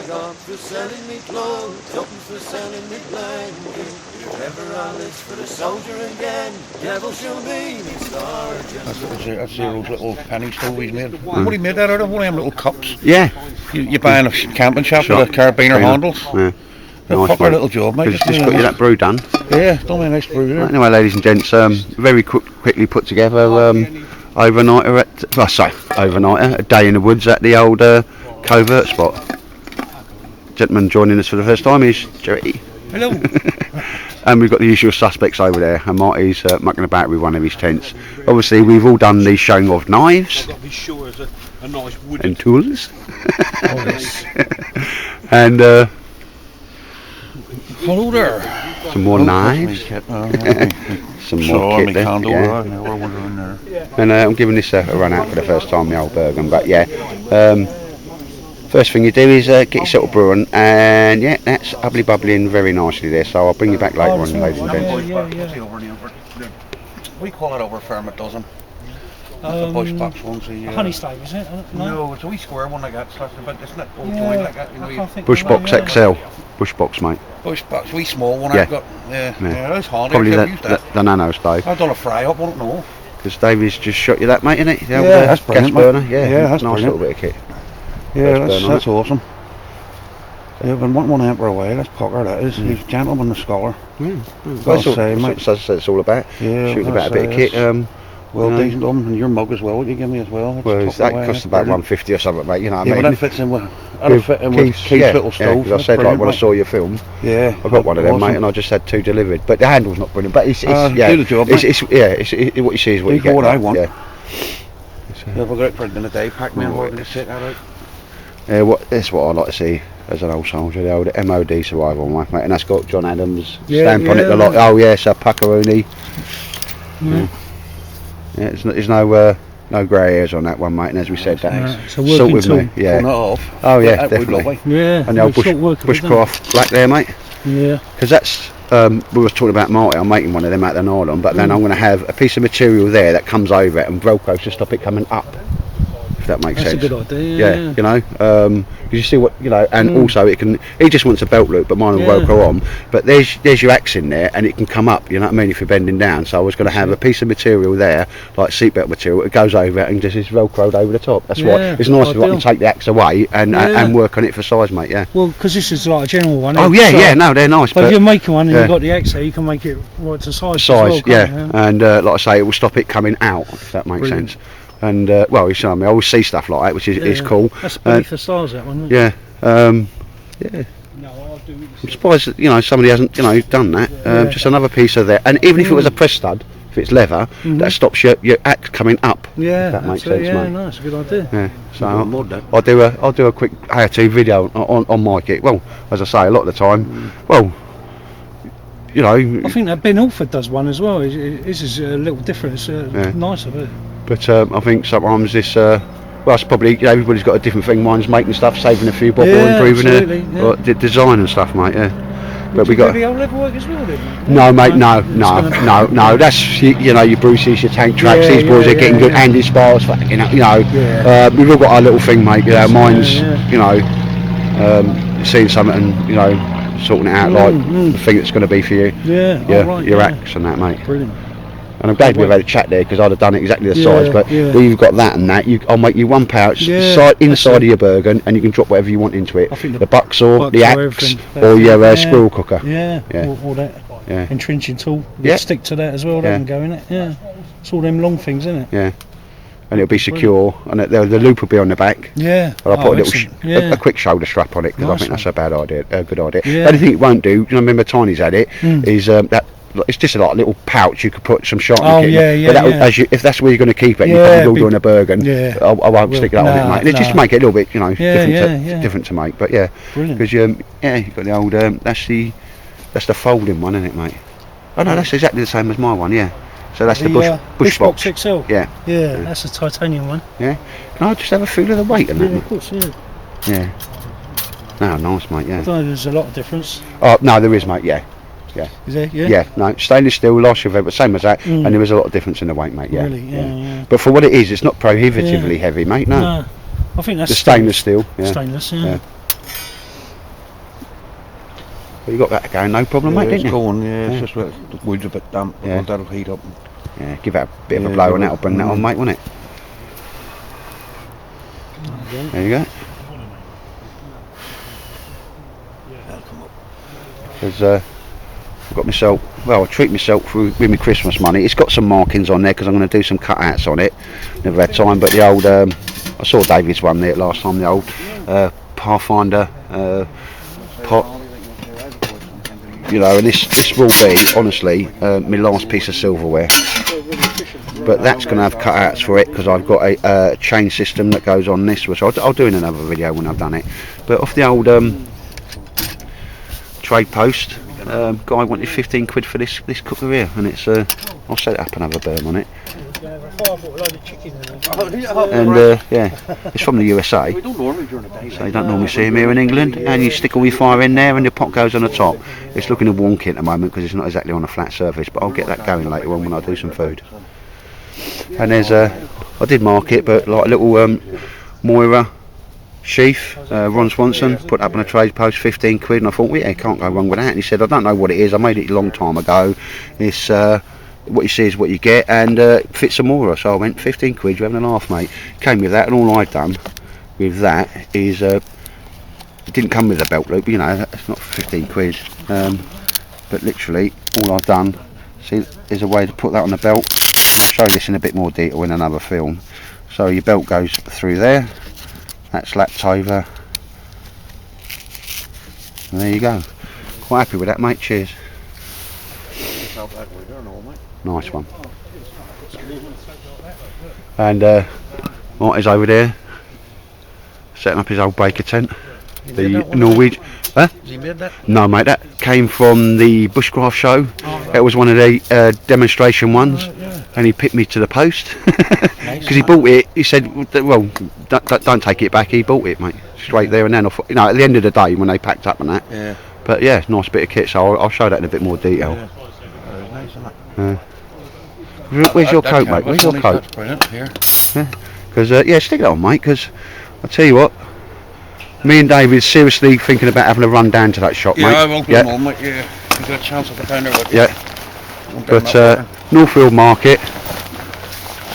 I got for selling me clothes, tuppence for selling me blanket. If ever I list for the soldier again, devil shall be me sergeant. That's those little penny stove he's made. What he made that out of? One of them little cups. Yeah. You buy in a camping shop with a carabiner handles. Yeah. A Nice, fucker little job, mate. Just got you that brew done. Yeah, done me a nice brew there. Right, anyway, ladies and gents, very quickly put together overnighter a day in the woods at the old Covert spot. Gentleman joining us for the first time is Jerry. Hello. And we've got the usual suspects over there, and Marty's mucking about with one of his tents. Obviously, we've all done the showing of knives and tools. And hello there. some more knives. Some more kit there. And I'm giving this a run out for the first time, the old Bergen. But yeah, first thing you do is get yourself a brewing, and yeah, that's bubbly bubbling very nicely there. So I'll bring you back later on, ladies and gents. We call it over firm, it doesn't. The bush box ones. Honey stave, is it? No, it's a wee square one like that, but it's not all joined like that. Bush box XL. Bush box, mate. Bush box, wee small one Yeah. I've got. Yeah, that's handy. Probably I've used that. the nano stove. I've done a fry up, I don't know. Because Davy's just shot you that, mate, innit? The old, That's gas brilliant, burner. mate. Yeah, That's nice brilliant. little bit of kit. Yeah, First burn on that's awesome. Yeah, I've been wanting one emperor away, that's pucker, that is. He's a gentleman, the scholar. That's Gotta say, mate. what it's all about. Yeah, Shooting about a gotta bit of say, kit. Well, you know. decent of 'em, and your mug as well, what you give me as well. That's Well, tucked that away, costs that's about brilliant. $150 or something, mate. You know what Yeah, I but mean? that fits in with, Keith's little stove. Because I said, like, when I saw your film, Yeah, I got one of them, awesome. mate, and I just had 2 delivered. But the handle's not brilliant. But it's do yeah, the job, it's what you see is what you You get. got what I mate, want. Yeah. Yeah, we'll go out for it in a day, pack me and we're going to sit that out. Yeah, that's what I like to see as an old soldier, the old MOD survival one, mate, and that's got John Adams' stamp on it. The lot. Oh yes, a Puckaroonie. Yeah, there's no grey hairs on that one, mate. And as we said, that's so working salt with tool. me. Yeah. Pull that off. Oh yeah, That would definitely. lovely. Yeah. And the old bushcraft black there, mate. Yeah. Because that's we were talking about Marty. I'm making one of them out of the nylon, but then I'm going to have a piece of material there that comes over it and Velcro to stop it coming up. If that makes That's sense. a good idea. Yeah, you know, because you see what, you know, and also it can, he just wants a belt loop, but mine will Velcro on, but there's your axe in there and it can come up, you know what I mean, if you're bending down. So I was going to have a piece of material there, like seatbelt material, it goes over it and just is Velcroed over the top. That's why it's nice if I can take the axe away and work on it for size, mate. Yeah. Well, because this is like a general one. Oh yeah, yeah, no, they're nice. But if you're making one and you've got the X there, you can make it right to size. Size, as well, yeah, and like I say, it will stop it coming out, if that makes sense. And well, you know, I always see stuff like that, which is cool. That's beneath the stars, that one. Isn't it? Yeah, yeah. No, I'll do it. I'm surprised that, you know, somebody hasn't, you know, done that. Just another piece of there, and even if it was a press stud, if it's leather, that stops your axe coming up. Yeah, if that makes absolutely, sense, yeah, mate. no, that's a good idea. Yeah, so I'll do a quick how-to video on my kit. Well, as I say, a lot of the time, well, you know. I think that Ben Alford does one as well. This is a little different. It's nicer, but. But I think sometimes this, well, it's probably, you know, everybody's got a different thing. Mine's making stuff, saving a few bob, or improving the design and stuff, mate. Yeah. But we got. The old leather work as well, then? No, mate, no. That's you know, your Bruceys, your tank tracks. These boys are getting good. Andy Spars, you know. We've all got our little thing, mate. You know, mine's, you know, seeing something and, you know, sorting it out like the thing that's going to be for you. Your axe and that, mate. Brilliant. And I'm glad we've had a chat there, because I'd have done it exactly the size. But where you've got that and that, I'll make you one pouch inside of your Bergen, and you can drop whatever you want into it. The bucksaw, the axe, or your squirrel cooker. All that. Entrenching tool. Stick to that as well. That can go in it. Yeah. It's all them long things, isn't it? Yeah. And it'll be secure, and the loop will be on the back. Yeah. And I'll put a quick shoulder strap on it, because I think that's a good idea. Yeah. The only thing it won't do, you know, remember Tiny's had it, is that. It's just a little pouch you could put some sharpening kit in. But if that's where you're going to keep it, and you put it all doing a Bergen, I won't stick that on it, mate. Just make it a little bit, you know, different to make. But because you've got the old, that's the folding one, isn't it, mate? Oh no, that's exactly the same as my one, yeah. So that's the bush box XL. Yeah, that's a titanium one. Yeah. Can I just have a feel of the weight on that? Yeah, of course, Yeah. No, nice, mate. Yeah. I don't know, there's a lot of difference. Oh no, there is, mate. Yeah. Is there? Yeah, no, stainless steel, last year, but same as that, and there was a lot of difference in the weight, mate. Really? Yeah. But for what it is, it's not prohibitively heavy, mate. No. I think that's the stainless steel. Stainless, yeah. But you got that going, no problem, mate, didn't you? It's going, it's just the wood's a bit damp, but that'll heat up. Yeah, give that a bit of a blow and that'll bring that on, mate, won't it? There you go. Because I've got myself, well, I treat myself with my Christmas money. It's got some markings on there because I'm going to do some cutouts on it. Never had time, but the old, I saw David's one there last time, the old Pathfinder pot. You know, and this will be, honestly, my last piece of silverware. But that's going to have cutouts for it because I've got a chain system that goes on this, which I'll do in another video when I've done it. But off the old trade post, guy wanted 15 quid for this cooker here, and it's I'll set it up and have a burn on it. And yeah, it's from the USA, so you don't normally see them here in England. And you stick all your fire in there and the pot goes on the top. It's looking a wonky at the moment because it's not exactly on a flat surface, but I'll get that going later on when I do some food. And there's I did mark it, but like a little Moira sheath, Ron Swanson, put up on a trade post, 15 quid, and I thought, well, yeah, can't go wrong with that. And he said, I don't know what it is, I made it a long time ago, it's what you see is what you get, and fits some Moira. So I went, 15 quid, you're having a laugh, mate. Came with that, and all I've done with that is it didn't come with a belt loop, you know, it's not 15 quid, but literally all I've done, see, is a way to put that on the belt. I'll show this in a bit more detail in another film. So your belt goes through there, that's lapped over, and there you go. Quite happy with that, mate. Cheers. Nice one. And Marty's over there setting up his old baker tent. The Norwegian. Huh? Has he made that? No, mate, that came from the Bushcraft show. It was one of the demonstration ones, and he picked me to the post because he bought it. He said, "Well, don't take it back." He bought it, mate, straight there and then. You know, at the end of the day when they packed up and that. Yeah. But yeah, nice bit of kit. So I'll show that in a bit more detail. Yeah. Very nice, isn't it? Where's your coat, mate? Where's your coat? That's brilliant. Here. Because yeah, stick it on, mate. Because I tell you what. Me and David seriously thinking about having a run down to that shop, mate. Yeah, I will go on, mate. Yeah, you get a chance to get down there. Yeah. But Northfield Market,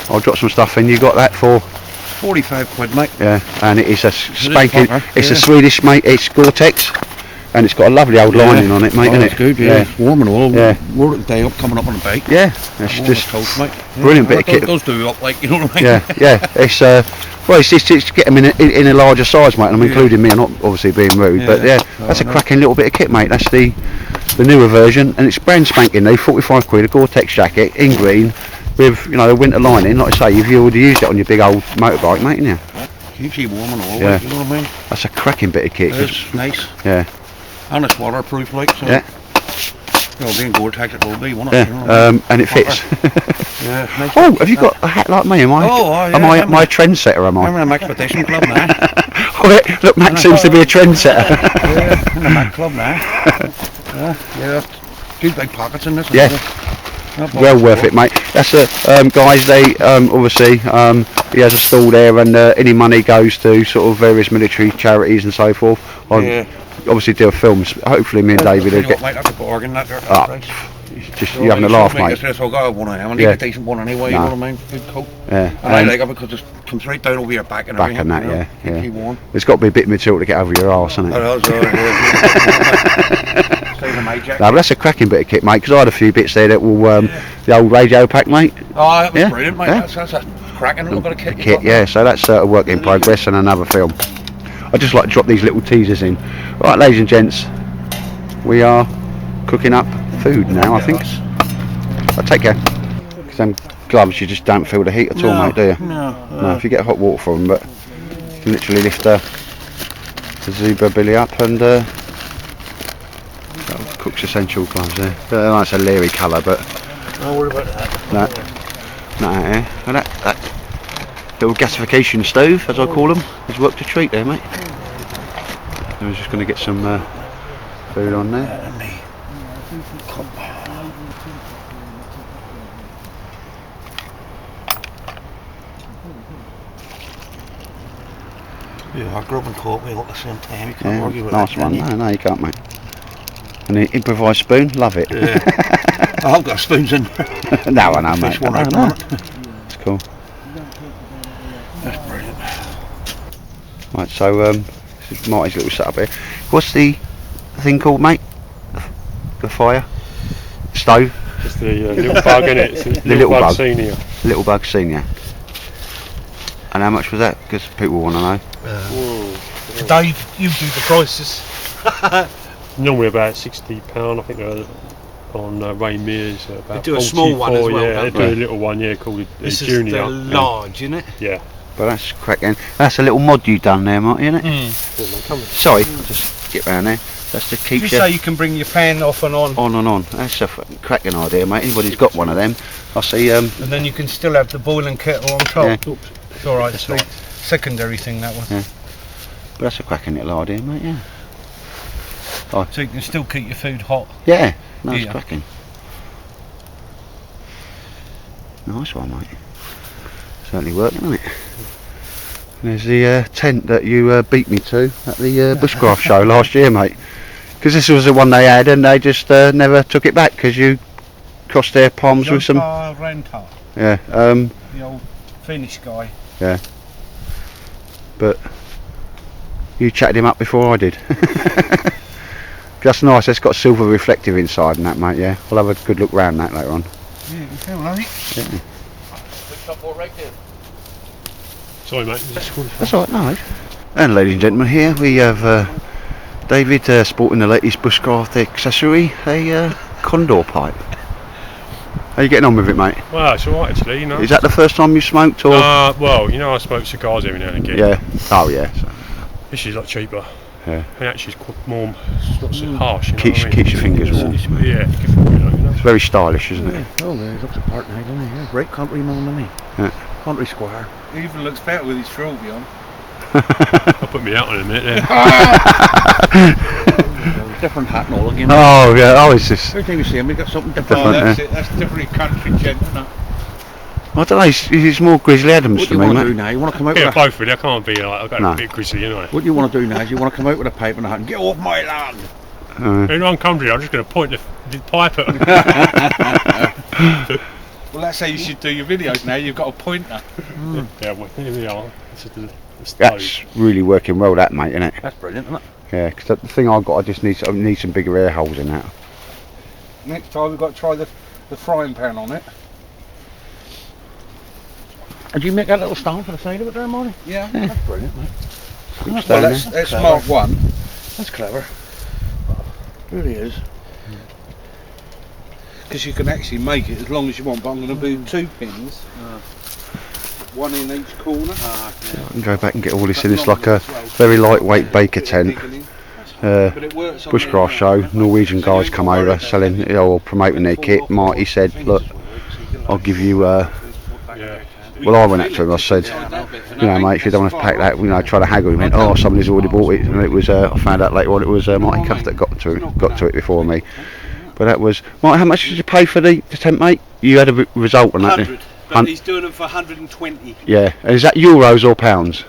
I'll drop some stuff in. You got that for 45 quid, mate. Yeah, and it is a spanking. It's a yeah. Swedish, mate. It's Gore-Tex, and it's got a lovely old lining on it, mate. Oh, Isn't it's it? good. Yeah, it's warm and all. Yeah. Wore it the day up, coming up on the bike. Yeah, it's just coast, mate. brilliant bit of kit. Those do up, like, you know what I mean. Yeah. It's well, it's get them in a larger size, mate. I'm including me. I'm not obviously being rude, but yeah, that's a cracking little bit of kit, mate. That's the newer version, and it's brand spanking new, 45 quid, a Gore-Tex jacket in green with, you know, the winter lining. Like I say, you've already used it on your big old motorbike, mate, haven't you? Keeps you warm and all. Yeah. Like, you know what I mean. That's a cracking bit of kit. It's nice. Yeah. And it's waterproof, like. So, Yeah. You know, being Gore-Tex it will be, won't it? Yeah. You know what I mean? And it fits. Yeah. Nice. Oh, have you got a hat like me? Am I? Am I a trendsetter? Am I? I'm in a Expedition Club now. Oh, look, Max seems to be a trendsetter. Yeah, I'm in a Mac Club now. Yeah. Good big pockets in this. Yeah. Well worth it, mate. That's guys. They obviously he has a stall there, and any money goes to sort of various military charities and so forth. Obviously do films. Hopefully me and David will get. Mate, that's a bargain. That there. Just you having a laugh, mate. I've got one of them. I need a decent one anyway. You know what I mean? Good coat. Yeah. And I like it because it comes right down over your back and everything. Back and that, yeah. Keep you warm. There's got to be a bit of material to get over your arse, hasn't it? No, but that's a cracking bit of kit, mate. Because I had a few bits there that will the old radio pack, mate. Oh, that was brilliant, mate. That's a cracking little bit of kit. Kit, yeah. So that's a work in progress and another film. I just like to drop these little teasers in. Right, ladies and gents, we are cooking up food now, I think. But take care. Because them gloves, you just don't feel the heat at all, mate, do you? No, if you get hot water from them, but you can literally lift the Zebra Billy up and Cook's Essential gloves there. That's a leery colour, but don't worry about that. No, and that little gasification stove, as I call them, has worked a treat there, mate. I was just going to get some food on there. Yeah, I grew up in Covert at the same time. You can't argue with nice that, one. No, you can't, mate. An improvised spoon, love it. Yeah. I've got spoons in. No, I know, mate. Fish one I out know. on it. It's cool. That's brilliant. Right, so this is Marty's little setup here. What's the thing called, mate? The fire? Stove? It's the little bug, innit? It's the little bug. senior. Little Bug Senior. And how much was that? Because people want to know. Dave, you do the prices. Normally about £60. I think they're on Ray Mears about They do a small one as 44, well, yeah, don't they do a little one, yeah, called a This is junior. the large, isn't it? Yeah. But that's cracking. That's a little mod you done there, Marty, isn't it? Sorry, just get round there. That's to keep Did you say you can bring your pan off and on? on and on. That's a fucking cracking idea, mate. Anybody's got one of them, I see. And then you can still have the boiling kettle on top. Yeah. Oops. It's alright, it's the secondary thing, that one. Yeah. But that's a cracking little idea, mate. Yeah. So you can still keep your food hot. Yeah. No, it's Yeah. cracking. Nice one, mate. Certainly working, isn't it? There's the tent that you beat me to at the Bushcraft show last year, mate. Because this was the one they had, and they just never took it back because you crossed their palms with some. Rental, Yeah. the old Finnish guy. Yeah. But you chatted him up before I did. That's nice. It's got silver reflective inside and that, mate. Yeah. I'll have a good look round that later on. Yeah, you can, I think. Yeah. Sorry, mate. That's all right, no worries. And ladies and gentlemen, here we have David sporting the latest Bushcraft accessory, a condor pipe. How you getting on with it, mate? Well, it's alright actually, you know. Is that the first time you smoked, or? Well, you know, I smoke cigars every now and again. Yeah. Oh, yeah. So, This is a lot cheaper. yeah. And actually it's quite more, it's not so harsh, you know Keeps what I mean? your fingers warm. Yeah, you know. It's very stylish, isn't it? Oh, there, he looks a part now, doesn't he? Yeah, great country man, isn't he? Yeah. Country squire. He even looks better with his trophy on. I'll put me out in a minute there. Different hat and all again. Oh, yeah. Oh, it's just. Every time you see him, he's got something different. Different, That's yeah. it. That's different country gent, isn't it? I don't know. He's more Grizzly Adams What to do you me, want to do mate. now? You want to come out Yeah, with a... both really. I can't be like, I've got No. a bit grizzly, you know. What you want to do now is you want to come out with a pipe and a hat and get off my land. In one country, I'm just going to point the pipe at them. Well, that's how you should do your videos now. You've got a pointer. Yeah, well, here we are. This is the stove. That's really working well, that, mate, isn't it? That's brilliant, isn't it? Yeah, because the thing I've got, I just need some bigger air holes in that. Next time we've got to try the frying pan on it. Did you make that little stand for the side of it there, Marty? Yeah, that's brilliant, mate. Stand Well, there. that's Mark 1. That's clever. It really is. Because you can actually make it as long as you want, but I'm going to do 2 pins. One in each corner. I can go back and get all this in. It's like a very lightweight baker tent. Bushcraft show. Norwegian guys come over selling, or promoting their kit. Marty said, "Look, I'll give you." Well, I went up to him. I said, "You know, mate, if you don't want to pack that, you know, try to haggle." He went, "Oh, somebody's already bought it," and it was. I found out later on it was Marty Cuff that got to it before me. But that was. Marty, how much did you pay for the tent, mate? You had a result on that. 100, but he's doing them for 120. Yeah, and is that euros or pounds?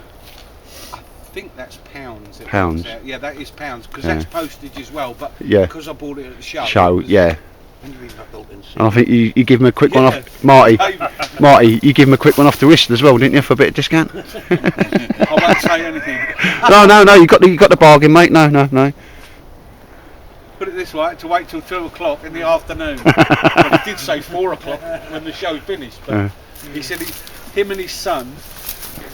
I think that's pounds. Pounds. Yeah, that is pounds, because Yeah. that's postage as well, but Yeah. because I bought it at the show. Show, it was- yeah. And I think you give him a quick one Yeah. off, Marty. Marty, you give him a quick one off the wrist as well, didn't you, for a bit of discount? I won't say anything. No, you got the bargain, mate. No. Put it this way, I had to wait till 2 o'clock in the afternoon. But he did say 4 o'clock when the show finished. But he said him and his son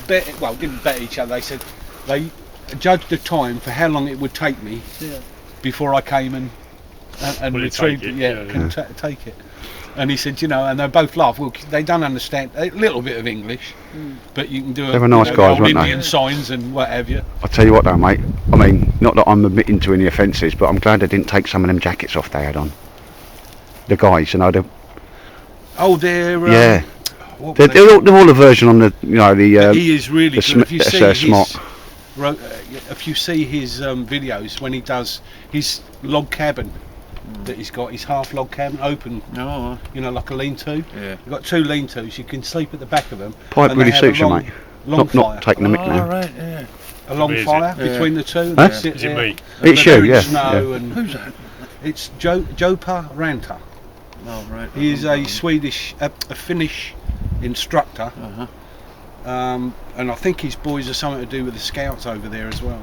didn't bet each other. They said they judged the time for how long it would take me before I came and retrieved it. Take it. And he said, you know, and they both laughed. Well, they don't understand a little bit of English, but you can do They were nice guys, old weren't they? Indian signs and what have you. I'll tell you what though, mate. I mean, not that I'm admitting to any offences, but I'm glad they didn't take some of them jackets off they had on. The guys, you know, Oh, they're yeah. what were they? They're all a version on the, you know, the. He is really the good. If you see his, smock. if you see his videos when he does his log cabin that he's got, his half log cabin open, you know, like a lean-to. Yeah. You've got 2 lean-tos. You can sleep at the back of them. Pipe and really they have a suits you, long- mate. Long fire. Not taking the mick now. Right, yeah. A long Is it? fire between the two. and Huh? they sit Is it there me? and It's they're you, in yeah. Snow Yeah. and Who's that? It's Jopa Ranta. Oh, right. He is a Swedish, a Finnish instructor. And I think his boys are something to do with the scouts over there as well.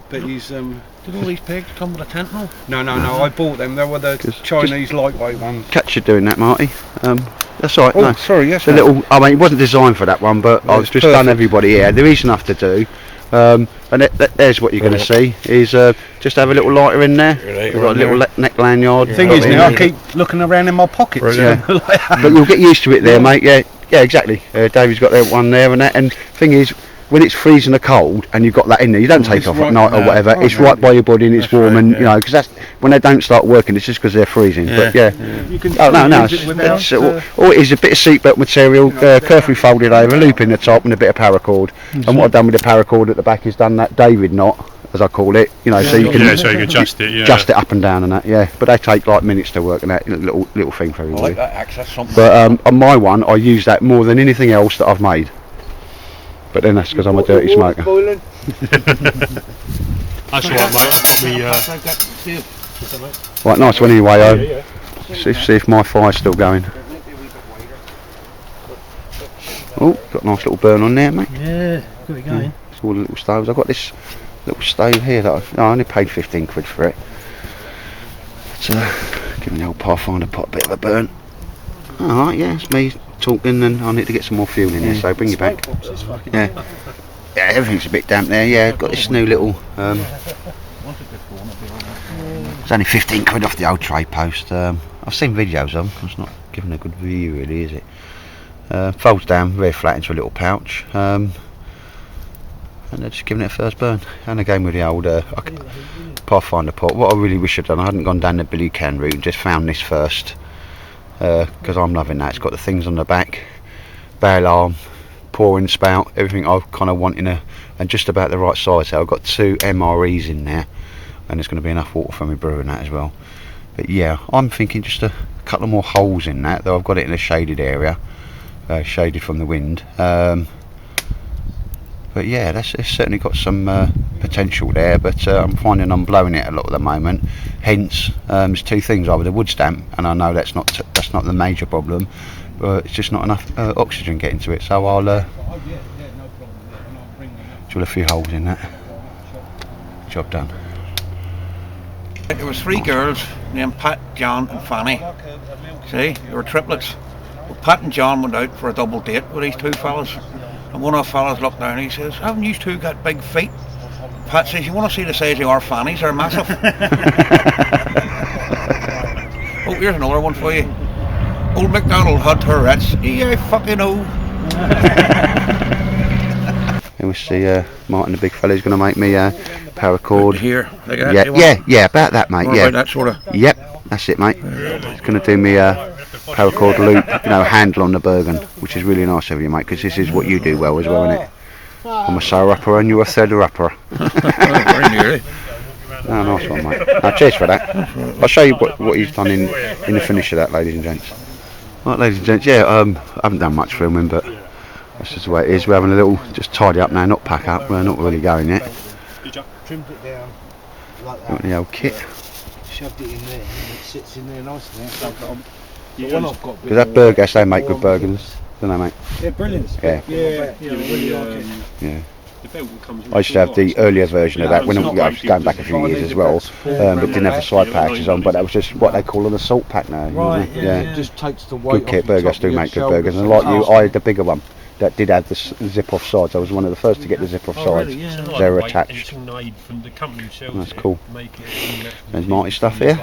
But he's Did all these pigs come with a tent now? no, I bought them. They were the Chinese lightweight ones. Catch you doing that, Marty. That's all right. Oh, no. sorry, yes. The little, I mean, it wasn't designed for that one, but Yeah, I've it's just perfect. done everybody here. There is enough to do. And there's what you're going to see is just have a little lighter in there. We've got a little neck lanyard. The thing is now, I keep looking around in my pockets. Yeah. But you'll get used to it there, mate. Yeah, exactly. David's got that one there and that. And thing is, when it's freezing or cold and you've got that in there, you don't take off at night or whatever. It's right by your body and it's warm, and you know, because that's when they don't start working. It's just because they're freezing. But You can no. use it without, All it is a bit of seatbelt material, carefully folded over, loop in the top, and a bit of paracord. And what I've done with the paracord at the back is done that David knot, as I call it. You know, so you can adjust it. Yeah. adjust it up and down and that. Yeah, but they take like minutes to work and that little thing for I everybody. like that access something. But on my one, I use that more than anything else that I've made. But then that's because I'm a dirty smoker. That's all right, mate. Right, nice one anyway. See if my fire's still going. Oh, got a nice little burn on there, mate. Yeah, got it going. It's all the little stoves. I've got this little stove here that I only paid 15 quid for it. So, giving the old Pathfinder pot a bit of a burn. Alright, yeah, it's me talking, and I need to get some more fuel in here, so bring you back. Yeah, everything's a bit damp there. Yeah, I've got this new little. It's only 15 quid off the old tray post. I've seen videos of them. It's not giving a good view, really, is it? Folds down very flat into a little pouch. And they're just giving it a first burn. And again with the old Pathfinder pot. What I really wish I'd done, I hadn't gone down the Billy Can route and just found this first. Because I'm loving that. It's got the things on the back, barrel arm, pouring spout, everything I kind of want in and just about the right size. So I've got 2 MREs in there, and there's going to be enough water for me brewing that as well. But yeah, I'm thinking just a couple of more holes in that, though I've got it in a shaded area, shaded from the wind. But yeah, it's certainly got some potential there, but I'm finding I'm blowing it a lot at the moment. Hence, there's 2 things: either the wood stamp, and I know that's not the major problem, but it's just not enough oxygen getting to it. So I'll drill a few holes in that. Job done. There was 3 girls named Pat, John and Fanny. See, they were triplets. Well, Pat and John went out for a double date with these 2 fellas. And one of the fellas looked down and he says, haven't you 2 got big feet? Pat says, you want to see the size of our fannies? They're massive. Oh, here's another one for you. Old MacDonald had Tourette's. Yeah, I fucking know. And we see Martin, the big fella, is going to make me paracord. Here, like that. Yeah, about that, mate. Or Yeah, about that sort of. Yep, that's it, mate. It's going to do me a paracord loop, handle on the Bergen, which is really nice of you, mate, because this is what you do well as well, isn't it? I'm a sour upper and you're a feather upper. Very nearly. Oh, nice one, mate. Cheers for that. I'll show you what he's done in the finish of that, ladies and gents. Right, ladies and gents, yeah, I haven't done much filming, but that's just the way it is. We're having a little, just tidy up now, not pack up. We're not really going yet. Trimmed it down like that. Got the old kit. Shoved it in there and it sits in there nicely. So when I've got Because that Burgas, they make good burgers, don't they, mate? they're brilliant. Yeah. Yeah, really like it. Yeah. I used to have the earlier version of that when I was going back a few years as well, but didn't have the side pouches on. But that was just what they call an assault pack now. Right, Yeah. It just takes the weight Good kit. off the Burgers top do of your make good shoulders burgers, and and like you, task. I had the bigger one that did have the zip off sides. I was one of the first to get the zip off sides. They were attached. That's cool. There's Marty's stuff here.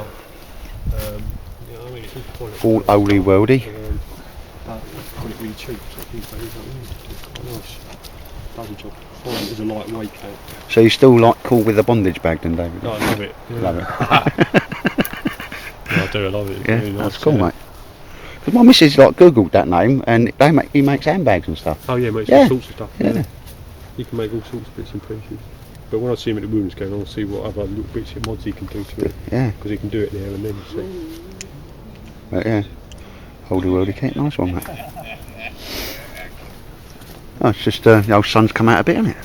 All holy worldy. So you still like cool with the bondage bag then, David? No, I love it. Yeah. Love it. Yeah, I do, I love it. It's Yeah, really nice, that's cool, mate. Because my missus googled that name, and he makes handbags and stuff. Oh yeah, makes Yeah. all sorts of stuff. Yeah. You can make all sorts of bits and pieces. But when I see him at the wounds going, I'll see what other little bits and mods he can do to it. Yeah. Because he can do it there and then, you see. But yeah, holy worldy kit, nice one, mate. Oh, it's just the old sun's come out a bit, isn't it?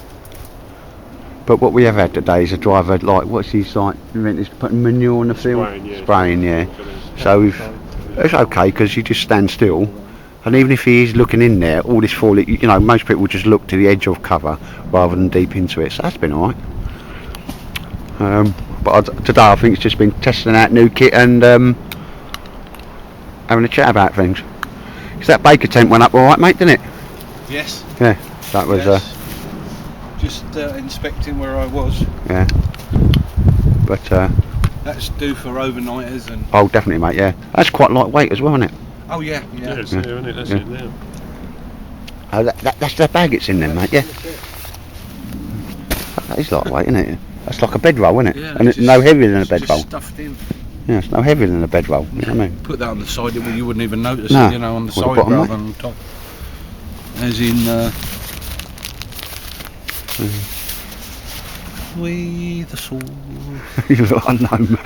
But what we have had today is a driver like what's he like? He's putting manure on the field, spraying, yeah. So it's okay because you just stand still, and even if he is looking in there, all this foliage, you know, most people just look to the edge of cover rather than deep into it. So that's been alright. Today I think it's just been testing out new kit and having a chat about things. Because that Baker tent went up alright, mate, didn't it? Yes. Yeah, that was. Just inspecting where I was. Yeah. But that's due for overnighters and. Oh, definitely, mate. Yeah, that's quite lightweight as well, isn't it? Oh yeah. It's there, isn't it? That's it there. Oh, that's the bag it's in then, mate. Yeah. That is lightweight, isn't it? That's like a bedroll, isn't it? Yeah, and it's no heavier than a just bedroll. Stuffed in. Yeah, it's no heavier than a bedroll. You know what I mean? Put that on the side, you wouldn't even notice No, it. You know, on the or the side bottom, rather mate. than on top. As in. We the soul. You look unknown.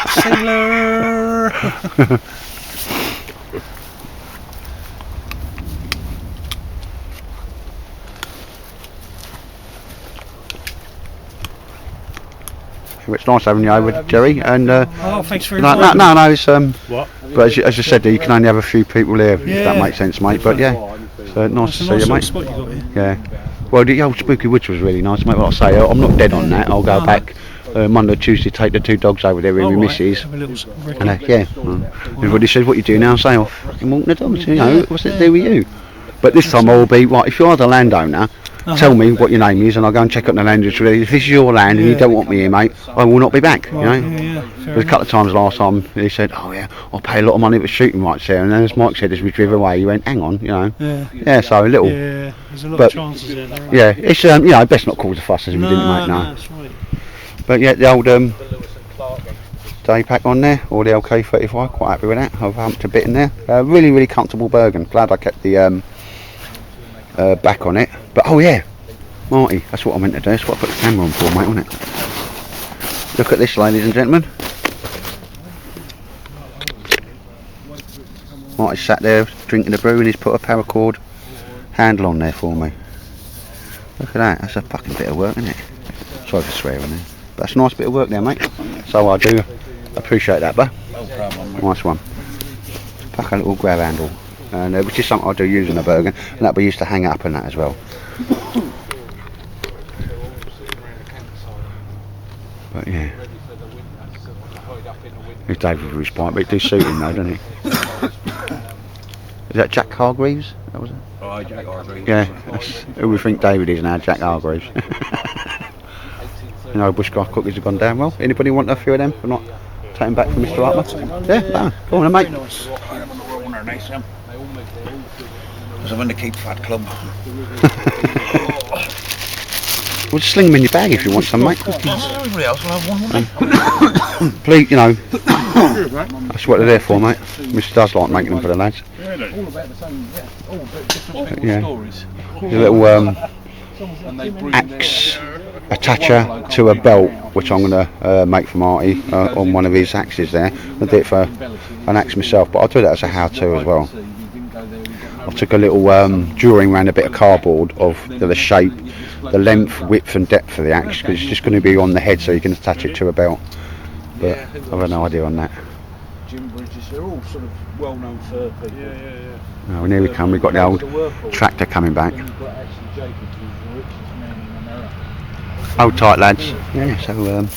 Sailor. It's nice having you over, Jerry. And Oh, thanks for no, inviting no, it's What? But as I said, you can only have a few people here. If that makes sense, mate. But yeah, so nice to see you, mate. spot you got here. Yeah. Well, the old Spooky Woods was really nice, mate. Like I say, I'm not dead on that. I'll go back Monday or Tuesday, take the 2 dogs over there with my missus. Have a little And yeah. Everybody says, what you do now? I say, I'm fucking walking the dogs. You know, what's it to do with you? But this time I will be, right, if you're the landowner, tell me what your name is and I'll go and check up the land registry. If this is your land and you don't want me here, mate, I will not be back, you know. There's a couple of times last time he said, oh yeah, I'll pay a lot of money for shooting rights there, and then as Mike said as we drove away, he went, hang on, you know. Yeah, so a little. Yeah, there's a lot But- of chances there. There, Yeah, it's you know, best not cause a fuss as we didn't, mate, no. that's right. But yeah, the old day pack on there, or the LK35, quite happy with that. I've humped a bit in there. Really, really comfortable Bergen. Glad I kept the back on it. But oh yeah, Marty, that's what I meant to do. That's what I put the camera on for, mate, wasn't it? Look at this, ladies and gentlemen. Marty sat there drinking the brew and he's put a paracord handle on there for me. Look at that, that's a fucking bit of work, isn't it? Sorry for swearing there. But that's a nice bit of work there, mate. So I do appreciate that, but nice one. Fucking little grab handle. And which is something I do use in a Bergen, and that we used to hang up and that as well. But yeah. He's David with his pipe, but he do suit him though, doesn't he? Is that Jack Hargreaves? That was it? Oh, Jack Hargreaves. Yeah, that's who we think David is now, Jack Hargreaves. You know, bushcraft cookies have gone down well. Anybody want a few of them for not taking back from Mr. Hartman? Yeah, go on then, mate. Because I'm in the Keep Fat Club. We'll just sling them in your bag if you want some, mate. Everybody else will have one, won't they? Please, you know, that's what they're there for, mate. Mr. does like making them for the lads. Yeah. The little axe attacher to a belt, which I'm going to make for Marty on one of his axes there. I did it for an axe myself, but I'll do that as a how-to as well. I took a little drawing around a bit of cardboard of the shape, the length, width and depth of the axe, because it's just going to be on the head so you can attach it to a belt. But I've had no idea on that. Jim Bridges, they're all sort of well-known fur people. Oh, and here we come, we've got the old tractor coming back. Hold tight, lads. Yeah, so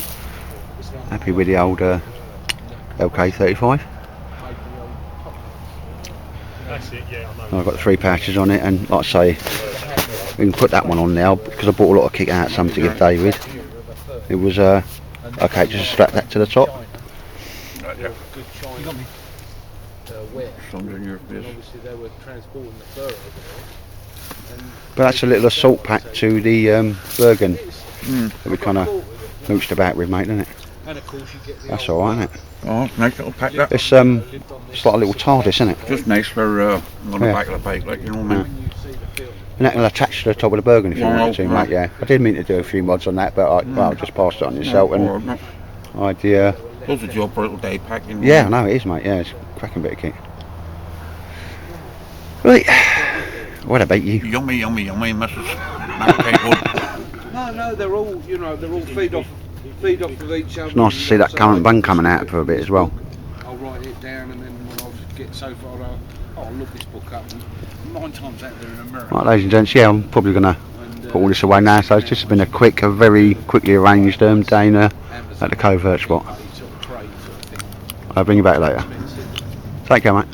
happy with the old LK35. That's it, yeah, I know. I've got 3 patches on it, and like I say, we can put that one on now because I bought a lot of kit out, some to give David. It was okay, just strap that to the top. But that's a little assault pack to the Bergen that we kind of mooched about with, mate, isn't it? That's alright, isn't it? Oh, nice little pack that. It's like a little TARDIS, isn't it? Just nice for on the back of the bike, like, you know what I mean? And that will attach to the top of the Bergen if you want to, Right. mate, yeah. I did mean to do a few mods on that, but I'll just pass it on yourself. And idea. Does a job for a little day pack, you know? Yeah, I know it is, mate, yeah, it's a cracking bit of kit. Right, what about you? Yummy, yummy, yummy, Mrs. Okay, good. No, they're all, you know, they're all feed off of each other. It's nice to see that current bun coming out for a bit as well. I'll write it down, and then when I get so far, I'll look this book up. And 9 times out there in America. Right, ladies and gents, yeah, I'm probably going to put all this away now. So it's just been a very quickly arranged day in, at the Covert spot. I'll bring you back later. Take care, mate.